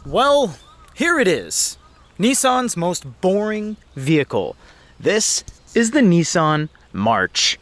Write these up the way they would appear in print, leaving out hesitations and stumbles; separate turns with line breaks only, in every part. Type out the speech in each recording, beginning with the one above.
Well, here it is. Nissan's most boring vehicle. This is the Nissan March.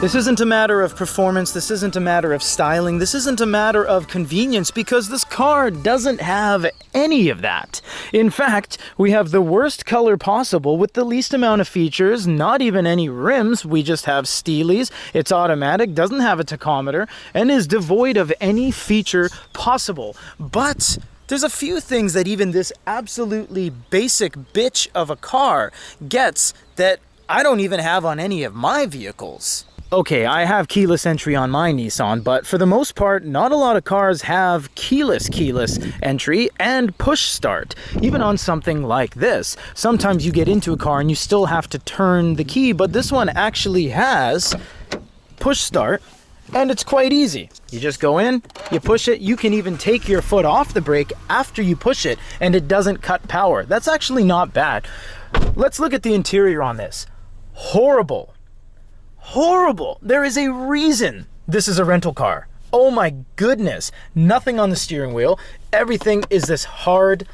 This isn't a matter of performance, this isn't a matter of styling, this isn't a matter of convenience, because this car doesn't have any of that. In fact, we have the worst color possible with the least amount of features, not even any rims. We just have steelies, it's automatic, doesn't have a tachometer, and is devoid of any feature possible. But there's a few things that even this absolutely basic bitch of a car gets that I don't even have on any of my vehicles. Okay, I have keyless entry on my Nissan, but for the most part, not a lot of cars have keyless entry and push start. Even on something like this. Sometimes you get into a car and you still have to turn the key, but this one actually has push start, and it's quite easy. You just go in, you push it, you can even take your foot off the brake after you push it, and it doesn't cut power. That's actually not bad. Let's look at the interior on this. Horrible. Horrible. There is a reason this is a rental car. Oh my goodness. Nothing on the steering wheel. Everything is this hard,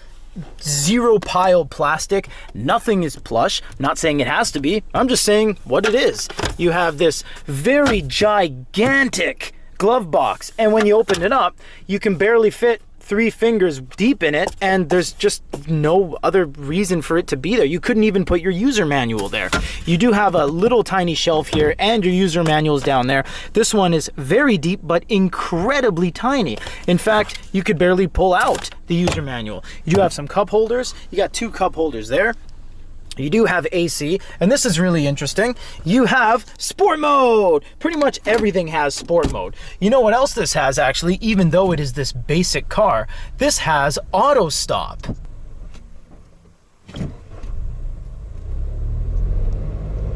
zero pile plastic. Nothing is plush. Not saying it has to be. I'm just saying what it is. You have this very gigantic glove box, and when you open it up, you can barely fit 3 fingers deep in it, and there's just no other reason for it to be there. You couldn't even put your user manual there. You do have a little tiny shelf here, and your user manual's down there. This one is very deep, but incredibly tiny. In fact, you could barely pull out the user manual. You do have some cup holders. You got 2 cup holders there. You do have AC, and this is really interesting. You have sport mode. Pretty much everything has sport mode. You know what else this has, actually, even though it is this basic car? This has auto stop.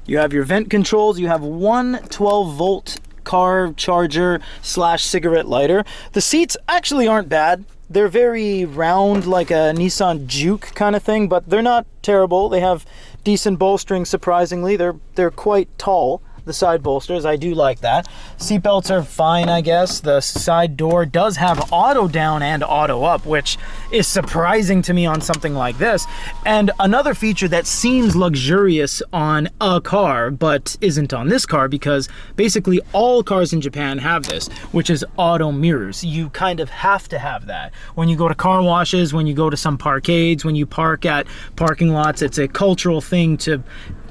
You have your vent controls. You have one 12-volt car charger / cigarette lighter. The seats actually aren't bad. They're very round, like a Nissan Juke kind of thing, but they're not terrible. They have decent bolstering, surprisingly. They're quite tall, the side bolsters. I do like that. Seatbelts are fine, I guess. The side door does have auto down and auto up, which is surprising to me on something like this. And another feature that seems luxurious on a car, but isn't on this car, because basically all cars in Japan have this, which is auto mirrors. You kind of have to have that. When you go to car washes, when you go to some parkades, when you park at parking lots, it's a cultural thing to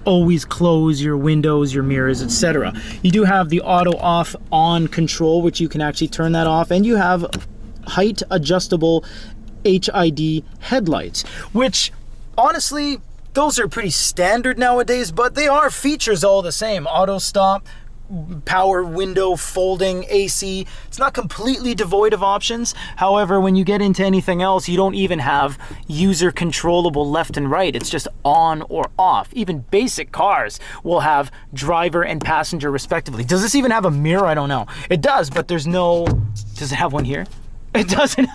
always close your windows, your mirrors, etc. You do have the auto off on control, which you can actually turn that off, and you have height adjustable HID headlights, which honestly, those are pretty standard nowadays, but they are features all the same. Auto stop, power window folding, AC. It's not completely devoid of options. However, when you get into anything else, you don't even have user controllable left and right. It's just on or off. Even basic cars will have driver and passenger respectively. Does this even have a mirror? I don't know. It does, but there's no... Does it have one here? It doesn't.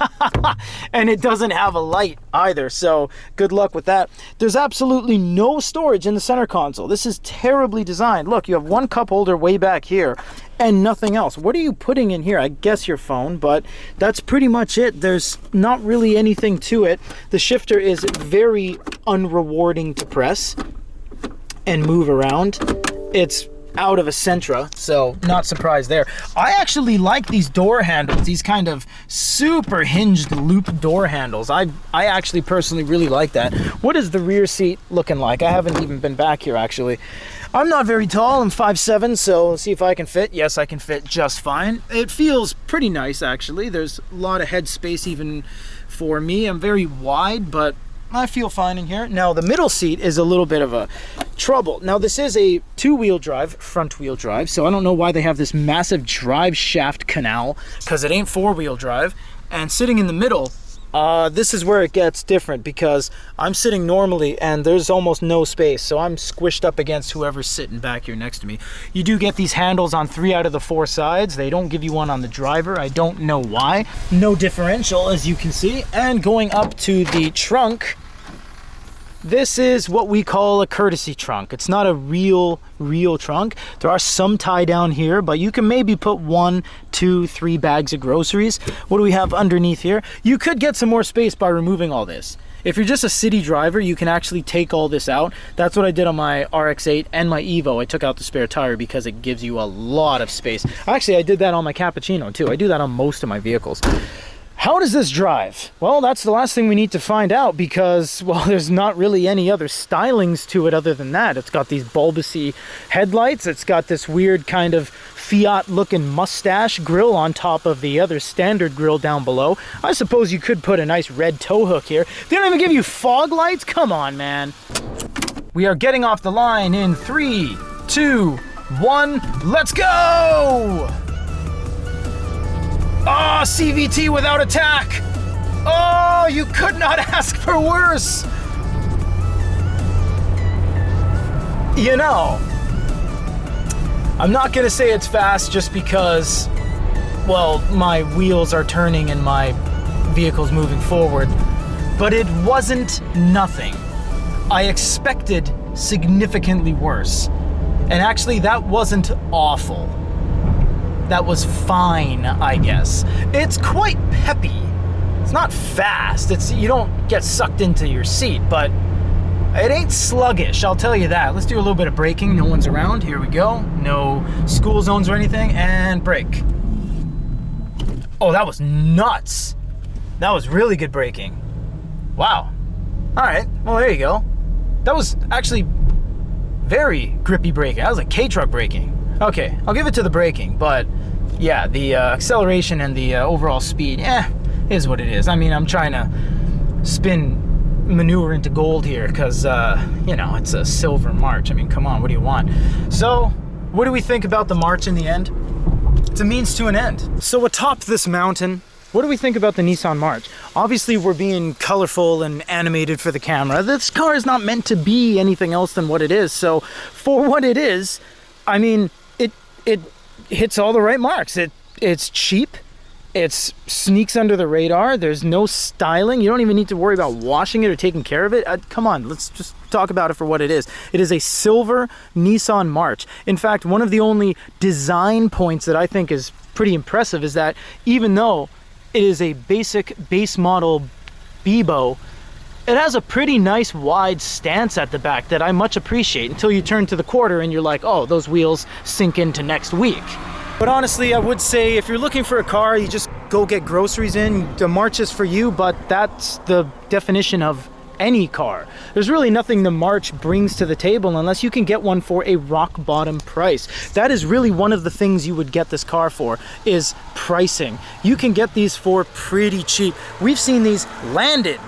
And it doesn't have a light either, so good luck with that. There's absolutely no storage in the center console. This is terribly designed. Look, you have one cup holder way back here and nothing else. What are you putting in here? I guess your phone, but that's pretty much it. There's not really anything to it. The shifter is very unrewarding to press and move around. It's out of a Sentra, so not surprised there. I actually like these door handles, these kind of super hinged loop door handles. I actually personally really like that. What is the rear seat looking like? I haven't even been back here, actually. I'm not very tall, I'm 5'7", so let's see if I can fit. Yes, I can fit just fine. It feels pretty nice, actually. There's a lot of head space even for me. I'm very wide, but I feel fine in here. Now, the middle seat is a little bit of a trouble. Now, this is a 2-wheel drive, front wheel drive, so I don't know why they have this massive drive shaft canal, because it ain't 4-wheel drive. And sitting in the middle, This is where it gets different because I'm sitting normally and there's almost no space, so I'm squished up against whoever's sitting back here next to me. You do get these handles on 3 out of the 4 sides. They don't give you one on the driver. I don't know why. No differential, as you can see. And going up to the trunk, this is what we call a courtesy trunk. It's not a real trunk. There are some tie down here, but you can maybe put 1, 2, 3 bags of groceries. What do we have underneath here? You could get some more space by removing all this. If you're just a city driver, you can actually take all this out. That's what I did on my RX-8 and my Evo. I took out the spare tire because it gives you a lot of space. Actually, I did that on my Cappuccino too. I do that on most of my vehicles. How does this drive? Well, that's the last thing we need to find out because, well, there's not really any other stylings to it other than that. It's got these bulbousy headlights. It's got this weird kind of Fiat-looking mustache grill on top of the other standard grill down below. I suppose you could put a nice red tow hook here. They don't even give you fog lights? Come on, man. We are getting off the line in 3, 2, 1, let's go! Oh, CVT without attack! Oh, you could not ask for worse! You know, I'm not gonna say it's fast just because, well, my wheels are turning and my vehicle's moving forward, but it wasn't nothing. I expected significantly worse. And actually, that wasn't awful. That was fine, I guess. It's quite peppy. It's not fast. You don't get sucked into your seat, but it ain't sluggish, I'll tell you that. Let's do a little bit of braking. No one's around. Here we go. No school zones or anything. And brake. Oh, that was nuts. That was really good braking. Wow. All right. Well, there you go. That was actually very grippy braking. That was like K-truck braking. Okay, I'll give it to the braking, but yeah, the acceleration and the overall speed, is what it is. I mean, I'm trying to spin manure into gold here because, you know, it's a silver March. I mean, come on, what do you want? So, what do we think about the March in the end? It's a means to an end. So atop this mountain, what do we think about the Nissan March? Obviously, we're being colorful and animated for the camera. This car is not meant to be anything else than what it is. So, for what it is, I mean, it hits all the right marks. It's cheap. It sneaks under the radar. There's no styling. You don't even need to worry about washing it or taking care of it. Come on, let's just talk about it for what it is. It is a silver Nissan March. In fact, one of the only design points that I think is pretty impressive is that even though it is a basic base model Bibo, it has a pretty nice wide stance at the back that I much appreciate until you turn to the quarter and you're like, oh, those wheels sink into next week. But honestly, I would say if you're looking for a car, you just go get groceries in. The March is for you, but that's the definition of any car. There's really nothing the March brings to the table unless you can get one for a rock bottom price. That is really one of the things you would get this car for, is pricing. You can get these for pretty cheap. We've seen these landed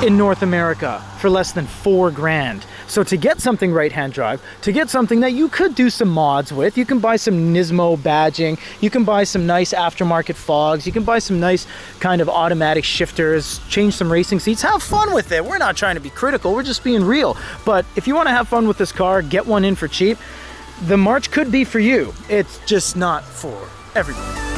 in North America for less than $4 grand. So to get something right-hand drive, to get something that you could do some mods with, you can buy some Nismo badging, you can buy some nice aftermarket fogs, you can buy some nice kind of automatic shifters, change some racing seats, have fun with it. We're not trying to be critical, we're just being real. But if you want to have fun with this car, get one in for cheap. The March could be for you. It's just not for everyone.